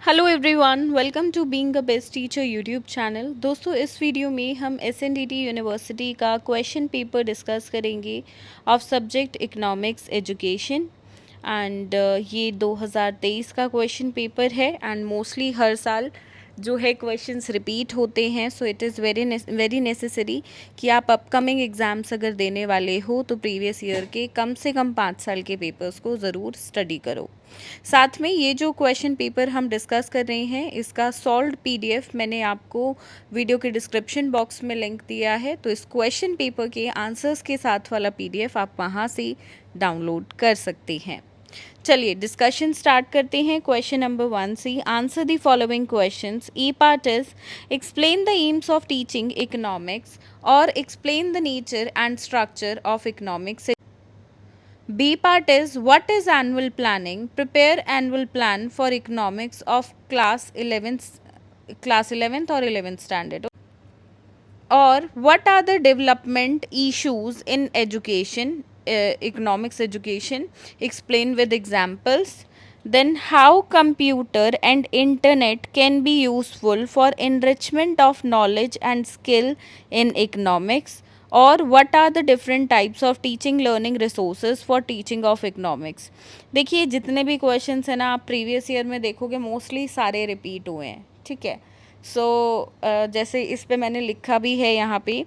Hello everyone, welcome to being a best teacher YouTube channel. दोस्तों, इस video में हम एसएनडीटी यूनिवर्सिटी का क्वेश्चन पेपर डिस्कस करेंगे of subject economics education. And ये 2023 का क्वेश्चन पेपर है एंड मोस्टली हर साल जो है क्वेश्चंस रिपीट होते हैं। So it is very necessary कि आप अपकमिंग एग्ज़ाम्स अगर देने वाले हो तो प्रीवियस ईयर के कम से कम 5 साल के पेपर्स को ज़रूर स्टडी करो। साथ में ये जो क्वेश्चन पेपर हम डिस्कस कर रहे हैं इसका सॉल्व्ड पीडीएफ मैंने आपको वीडियो के डिस्क्रिप्शन बॉक्स में लिंक दिया है, तो इस क्वेश्चन पेपर के आंसर्स के साथ वाला पीडीएफ आप वहाँ से डाउनलोड कर सकते हैं। चलिए डिस्कशन स्टार्ट करते हैं। क्वेश्चन नंबर 1 से answer the following questions. E part is explain the aims of teaching economics और explain the nature and structure of economics. B part is what is annual planning? Prepare annual plan for economics of class 11th or 11th standard. Or what are the development issues in education, economics education? Explain with examples. Then how computer and internet can be useful for enrichment of knowledge and skill in economics. और what are the different types of teaching learning resources for teaching of economics। देखिए जितने भी questions हैं ना, आप previous year में देखोगे mostly सारे रिपीट हुए हैं। ठीक है, सो जैसे इस पे मैंने लिखा भी है यहाँ पे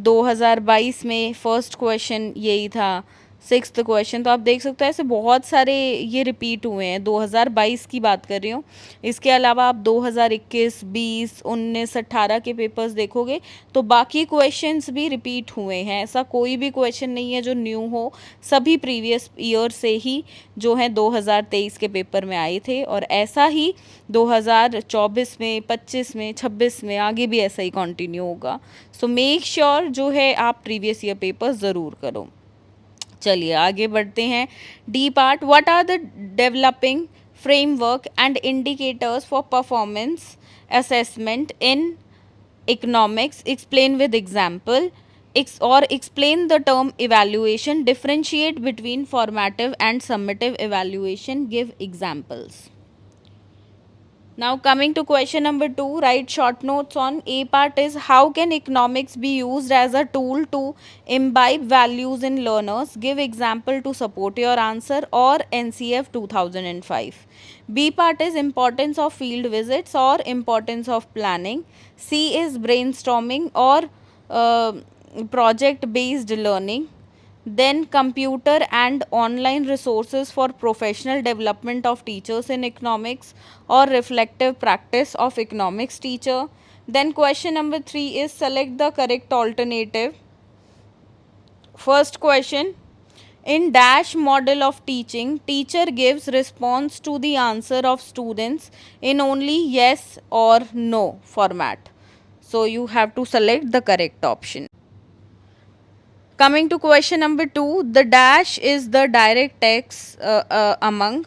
2022 में फर्स्ट क्वेश्चन यही था, सिक्स्थ क्वेश्चन, तो आप देख सकते हो ऐसे बहुत सारे ये रिपीट हुए हैं। 2022 की बात कर रही हूँ। इसके अलावा आप 2021, 20, 19, 18 के पेपर्स देखोगे तो बाकी क्वेश्चंस भी रिपीट हुए हैं। ऐसा कोई भी क्वेश्चन नहीं है जो न्यू हो, सभी प्रीवियस ईयर से ही जो है 2023 के पेपर में आए थे और ऐसा ही 2024 में, 25 में, 26 में आगे भी ऐसा ही कंटिन्यू होगा। सो मेक श्योर जो है आप प्रीवियस ईयर पेपर ज़रूर करो। चलिए आगे बढ़ते हैं। D part, what are the developing framework and indicators for performance assessment in economics. Explain with example or explain the term evaluation. Differentiate between formative and summative evaluation. Give examples. Now coming to question number 2, write short notes on. A part is how can economics be used as a tool to imbibe values in learners. Give example to support your answer or NCF 2005. B part is importance of field visits or importance of planning. C is brainstorming or project based learning. Then computer and online resources for professional development of teachers in economics or reflective practice of economics teacher. Then question number 3 is select the correct alternative. First question, in dash model of teaching, teacher gives response to the answer of students in only yes or no format. So you have to select the correct option. Coming to question number 2, the dash is the direct text among.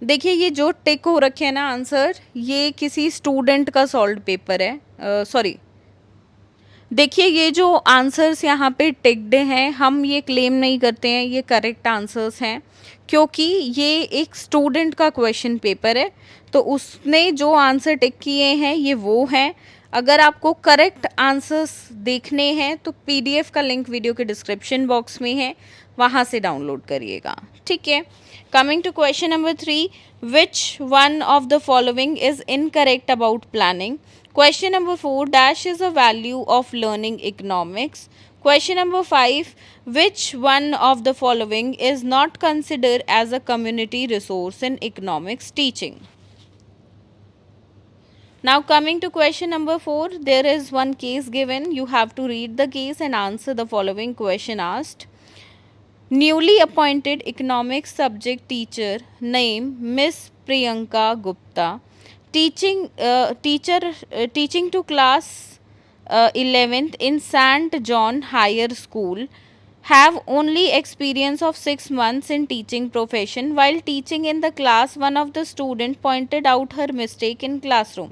देखिए ये जो टिक हो रखे हैं ना answer, ये किसी student का सॉल्व पेपर है। सॉरी, देखिए ये जो आंसर्स यहाँ पे टिक्ड हैं, हम ये क्लेम नहीं करते हैं ये करेक्ट आंसर्स हैं, क्योंकि ये एक स्टूडेंट का क्वेश्चन पेपर है, तो उसने जो आंसर टिक किए हैं ये वो हैं। अगर आपको करेक्ट आंसर्स देखने हैं तो पीडीएफ का लिंक वीडियो के डिस्क्रिप्शन बॉक्स में है, वहाँ से डाउनलोड करिएगा। ठीक है, coming to question number 3, which one of the following is incorrect about planning. Question number 4, dash is a value of learning economics. Question number 5, which one of the following is not considered as a community resource in economics teaching? Now coming to question number 4, there is one case given. You have to read the case and answer the following question asked. Newly appointed economics subject teacher name Miss Priyanka Gupta, teaching to class 11th in St. John Higher School, have only experience of 6 months in teaching profession. While teaching in the class, one of the student pointed out her mistake in classroom.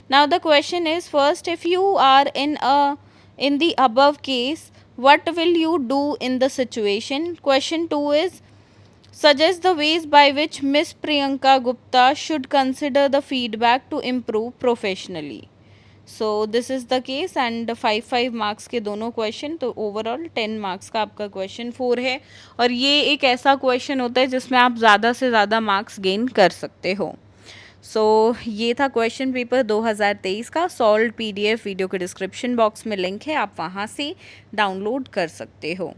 Now the question is, first, if you are in the above case, what will you do in the situation? Question 2 is, Suggest the ways by which Miss Priyanka Gupta should consider the feedback to improve professionally. So this is the case and 5 marks के दोनों question, तो overall 10 marks का आपका question 4 है। और ये एक ऐसा क्वेश्चन होता है जिसमें आप ज़्यादा से ज़्यादा मार्क्स गेन कर सकते हो। ये था क्वेश्चन पेपर 2023 का। सॉल्व पीडीएफ वीडियो के डिस्क्रिप्शन बॉक्स में लिंक है, आप वहाँ से डाउनलोड कर सकते हो।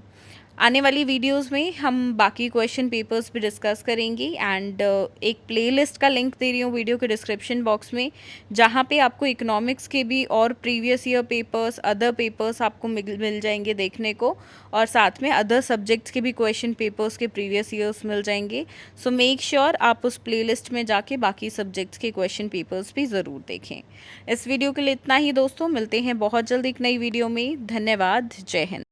आने वाली वीडियोस में हम बाकी क्वेश्चन पेपर्स भी डिस्कस करेंगे एंड एक प्लेलिस्ट का लिंक दे रही हूँ वीडियो के डिस्क्रिप्शन बॉक्स में, जहाँ पे आपको इकोनॉमिक्स के भी और previous year papers, other papers आपको मिल जाएंगे देखने को, और साथ में अदर सब्जेक्ट्स के भी क्वेश्चन पेपर्स के प्रीवियस ईयर्स मिल जाएंगे। सो मेक श्योर आप उस प्लेलिस्ट में जाके बाकी सब्जेक्ट्स के क्वेश्चन पेपर्स भी ज़रूर देखें। इस वीडियो के लिए इतना ही दोस्तों, मिलते हैं बहुत जल्द एक नई वीडियो में। धन्यवाद, जय हिंद।